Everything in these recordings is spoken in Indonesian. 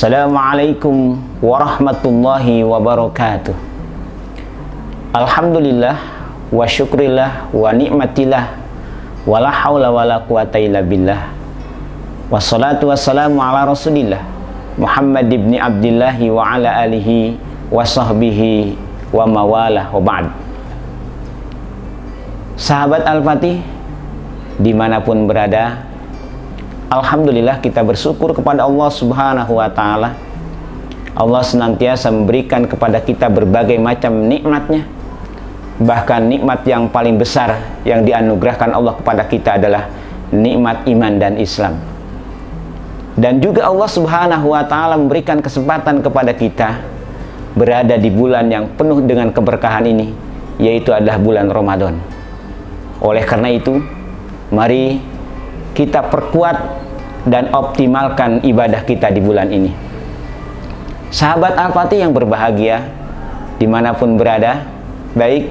Assalamualaikum warahmatullahi wabarakatuh. Alhamdulillah wa syukrillah wa ni'matillah wa la hawla wa la quwata illa billah. Wassalatu wassalamu ala rasulillah Muhammad ibn Abdillahi wa ala alihi wa sahbihi wa mawalah wa ba'd. Sahabat Al-Fatih dimanapun berada, alhamdulillah kita bersyukur kepada Allah Subhanahu wa ta'ala. Allah senantiasa memberikan kepada kita berbagai macam nikmatnya. Bahkan nikmat yang paling besar yang dianugerahkan Allah kepada kita adalah nikmat iman dan Islam. Dan juga Allah Subhanahu wa ta'ala memberikan kesempatan kepada kita berada di bulan yang penuh dengan keberkahan ini, yaitu adalah bulan Ramadan. Oleh karena itu, mari kita perkuat dan optimalkan ibadah kita di bulan ini. Sahabat Al-Fatih yang berbahagia dimanapun berada, baik,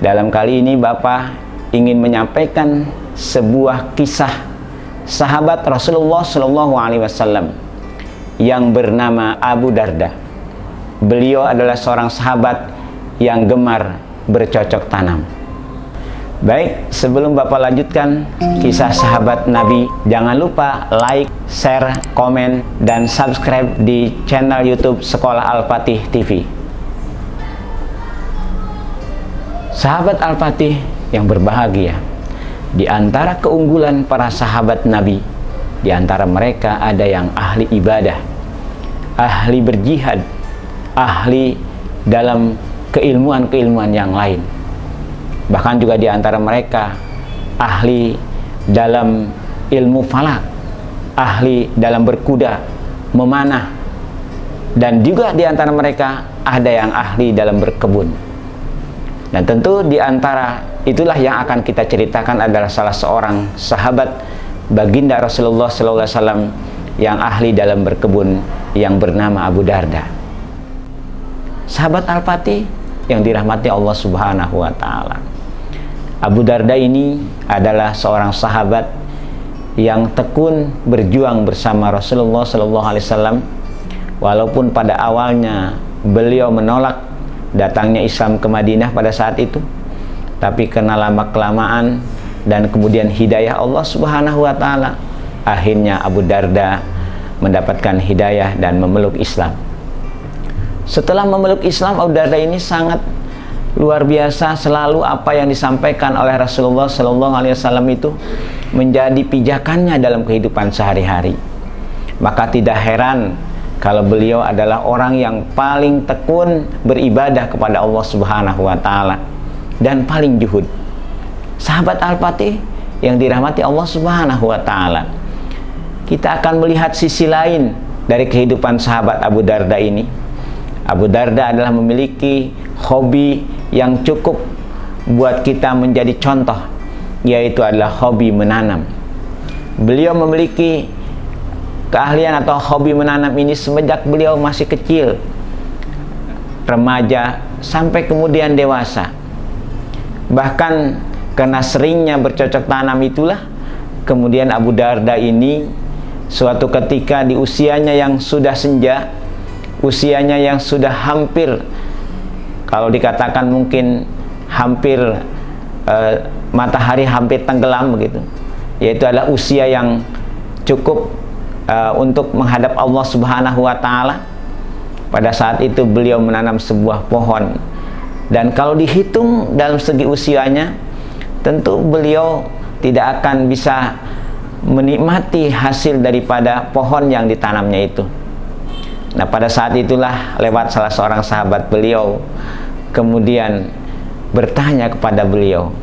dalam kali ini Bapak ingin menyampaikan sebuah kisah sahabat Rasulullah SAW yang bernama Abu Darda. Beliau adalah seorang sahabat yang gemar bercocok tanam. Baik, sebelum Bapak lanjutkan kisah sahabat Nabi, jangan lupa like, share, komen, dan subscribe di channel YouTube Sekolah Al-Fatih TV. Sahabat Al-Fatih yang berbahagia, di antara keunggulan para sahabat Nabi, di antara mereka ada yang ahli ibadah, ahli berjihad, ahli dalam keilmuan-keilmuan yang lain. Bahkan juga di antara mereka ahli dalam ilmu falak, ahli dalam berkuda, memanah, dan juga di antara mereka ada yang ahli dalam berkebun. Dan tentu di antara itulah yang akan kita ceritakan adalah salah seorang sahabat baginda Rasulullah SAW yang ahli dalam berkebun yang bernama Abu Darda. Sahabat Al-Fatih yang dirahmati Allah Subhanahu wa ta'ala, Abu Darda ini adalah seorang sahabat yang tekun berjuang bersama Rasulullah SAW. Walaupun pada awalnya beliau menolak datangnya Islam ke Madinah pada saat itu, tapi karena lama kelamaan dan kemudian hidayah Allah Subhanahu wa ta'ala, akhirnya Abu Darda mendapatkan hidayah dan memeluk Islam. Setelah memeluk Islam, Abu Darda ini sangat luar biasa. Selalu apa yang disampaikan oleh Rasulullah SAW itu menjadi pijakannya dalam kehidupan sehari-hari. Maka tidak heran kalau beliau adalah orang yang paling tekun beribadah kepada Allah Subhanahu wa ta'ala dan paling juhud. Sahabat Al-Fatih yang dirahmati Allah Subhanahu wa ta'ala, kita akan melihat sisi lain dari kehidupan sahabat Abu Darda ini. Abu Darda adalah memiliki hobi yang cukup buat kita menjadi contoh, yaitu adalah hobi menanam. Beliau memiliki keahlian atau hobi menanam ini semenjak beliau masih kecil, remaja, sampai kemudian dewasa. Bahkan karena seringnya bercocok tanam itulah, kemudian Abu Darda ini suatu ketika di usianya yang sudah senja, usianya yang sudah hampir, kalau dikatakan mungkin hampir matahari hampir tenggelam begitu, yaitu adalah usia yang cukup untuk menghadap Allah Subhanahu wa ta'ala. Pada saat itu beliau menanam sebuah pohon, dan kalau dihitung dalam segi usianya, tentu beliau tidak akan bisa menikmati hasil daripada pohon yang ditanamnya itu. Nah, pada saat itulah lewat salah seorang sahabat beliau, kemudian bertanya kepada beliau,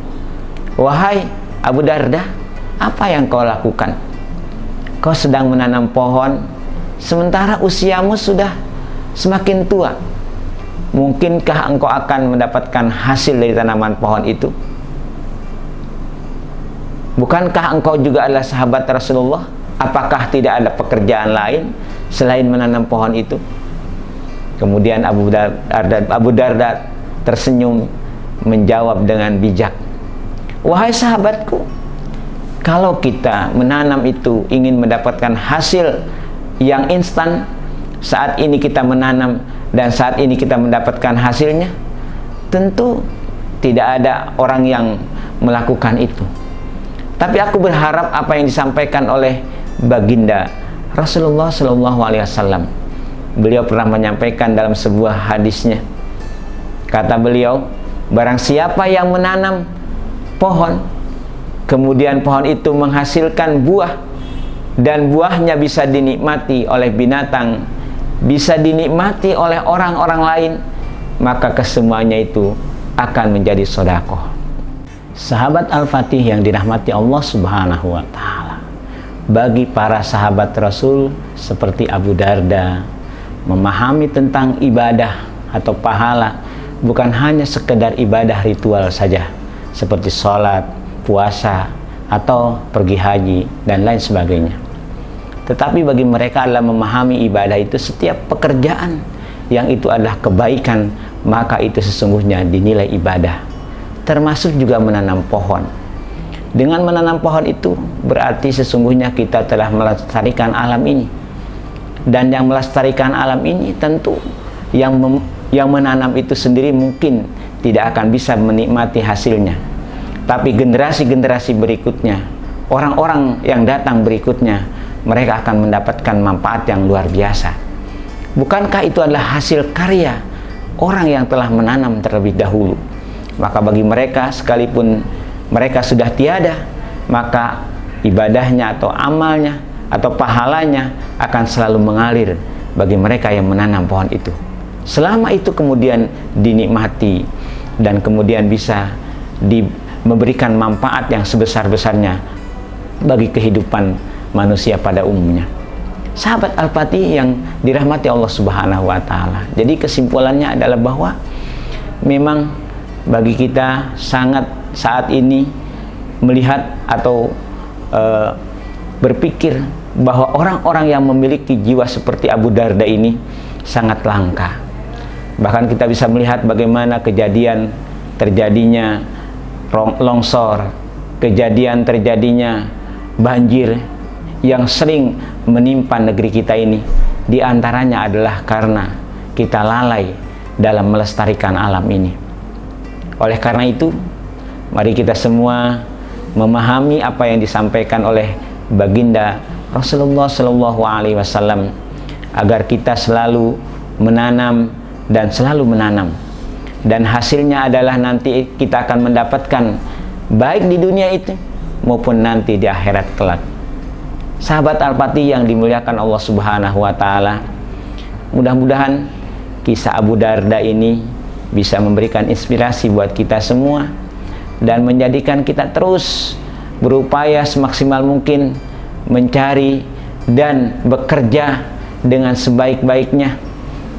"Wahai Abu Darda, apa yang kau lakukan? Kau sedang menanam pohon, sementara usiamu sudah semakin tua. Mungkinkah engkau akan mendapatkan hasil dari tanaman pohon itu? Bukankah engkau juga adalah sahabat Rasulullah? Apakah tidak ada pekerjaan lain selain menanam pohon itu?" Kemudian Abu Darda tersenyum menjawab dengan bijak, "Wahai sahabatku, kalau kita menanam itu ingin mendapatkan hasil yang instan, saat ini kita menanam dan saat ini kita mendapatkan hasilnya, tentu tidak ada orang yang melakukan itu. Tapi aku berharap apa yang disampaikan oleh baginda Rasulullah SAW, beliau pernah menyampaikan dalam sebuah hadisnya, kata beliau, barang siapa yang menanam pohon, kemudian pohon itu menghasilkan buah, dan buahnya bisa dinikmati oleh binatang, bisa dinikmati oleh orang-orang lain, maka kesemuanya itu akan menjadi sedekah. Sahabat Al-Fatih yang dirahmati Allah Subhanahu wa Ta'ala, bagi para sahabat Rasul seperti Abu Darda, memahami tentang ibadah atau pahala bukan hanya sekedar ibadah ritual saja seperti sholat, puasa, atau pergi haji dan lain sebagainya. Tetapi bagi mereka adalah memahami ibadah itu setiap pekerjaan yang itu adalah kebaikan, maka itu sesungguhnya dinilai ibadah. Termasuk juga menanam pohon. Dengan menanam pohon itu berarti sesungguhnya kita telah melestarikan alam ini. Dan yang melestarikan alam ini tentu yang menanam itu sendiri mungkin tidak akan bisa menikmati hasilnya. Tapi generasi-generasi berikutnya, orang-orang yang datang berikutnya, mereka akan mendapatkan manfaat yang luar biasa. Bukankah itu adalah hasil karya orang yang telah menanam terlebih dahulu? Maka bagi mereka, sekalipun mereka sudah tiada, maka ibadahnya atau amalnya atau pahalanya akan selalu mengalir bagi mereka yang menanam pohon itu. Selama itu kemudian dinikmati dan kemudian bisa memberikan manfaat yang sebesar-besarnya bagi kehidupan manusia pada umumnya. Sahabat Al-Fatih yang dirahmati Allah Subhanahu wa Ta'ala. Jadi kesimpulannya adalah bahwa memang bagi kita sangat saat ini melihat atau berpikir bahwa orang-orang yang memiliki jiwa seperti Abu Darda ini sangat langka. Bahkan kita bisa melihat bagaimana kejadian terjadinya longsor, kejadian terjadinya banjir yang sering menimpa negeri kita ini, diantaranya adalah karena kita lalai dalam melestarikan alam ini. Oleh karena itu, mari kita semua memahami apa yang disampaikan oleh baginda Rasulullah SAW, agar kita selalu menanam dan selalu menanam, dan hasilnya adalah nanti kita akan mendapatkan baik di dunia itu maupun nanti di akhirat kelak. Sahabat Al-Fatih yang dimuliakan Allah Subhanahu wa Ta'ala, mudah-mudahan kisah Abu Darda ini bisa memberikan inspirasi buat kita semua dan menjadikan kita terus berupaya semaksimal mungkin mencari dan bekerja dengan sebaik-baiknya,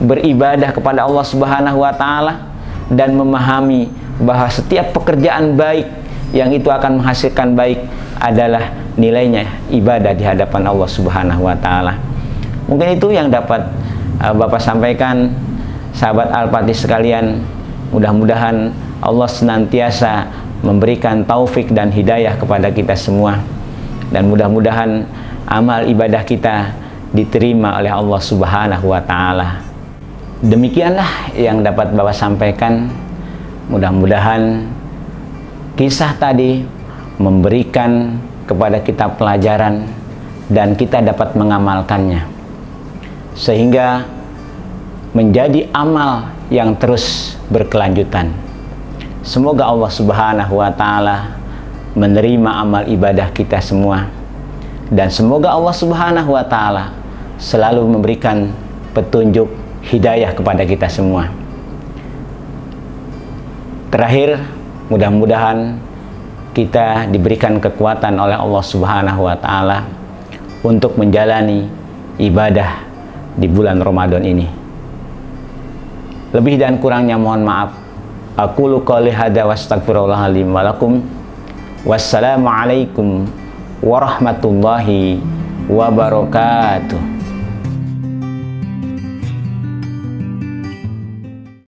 beribadah kepada Allah Subhanahu wa Ta'ala, dan memahami bahwa setiap pekerjaan baik yang itu akan menghasilkan baik adalah nilainya ibadah di hadapan Allah Subhanahu wa Ta'ala. Mungkin itu yang dapat Bapak sampaikan, sahabat Al-Fatih sekalian. Mudah-mudahan Allah senantiasa memberikan taufik dan hidayah kepada kita semua, dan mudah-mudahan amal ibadah kita diterima oleh Allah Subhanahu wa Ta'ala. Demikianlah yang dapat Bapak sampaikan. Mudah-mudahan kisah tadi memberikan kepada kita pelajaran dan kita dapat mengamalkannya, sehingga menjadi amal yang terus berkelanjutan. Semoga Allah Subhanahu wa Ta'ala menerima amal ibadah kita semua, dan semoga Allah Subhanahu wa Ta'ala selalu memberikan petunjuk hidayah kepada kita semua. Terakhir, mudah-mudahan kita diberikan kekuatan oleh Allah Subhanahu wa Ta'ala untuk menjalani ibadah di bulan Ramadan ini. Lebih dan kurangnya mohon maaf. Aqulu qouli hadza wa astaghfirullah li wa lakum. Wassalamualaikum warahmatullahi wabarakatuh.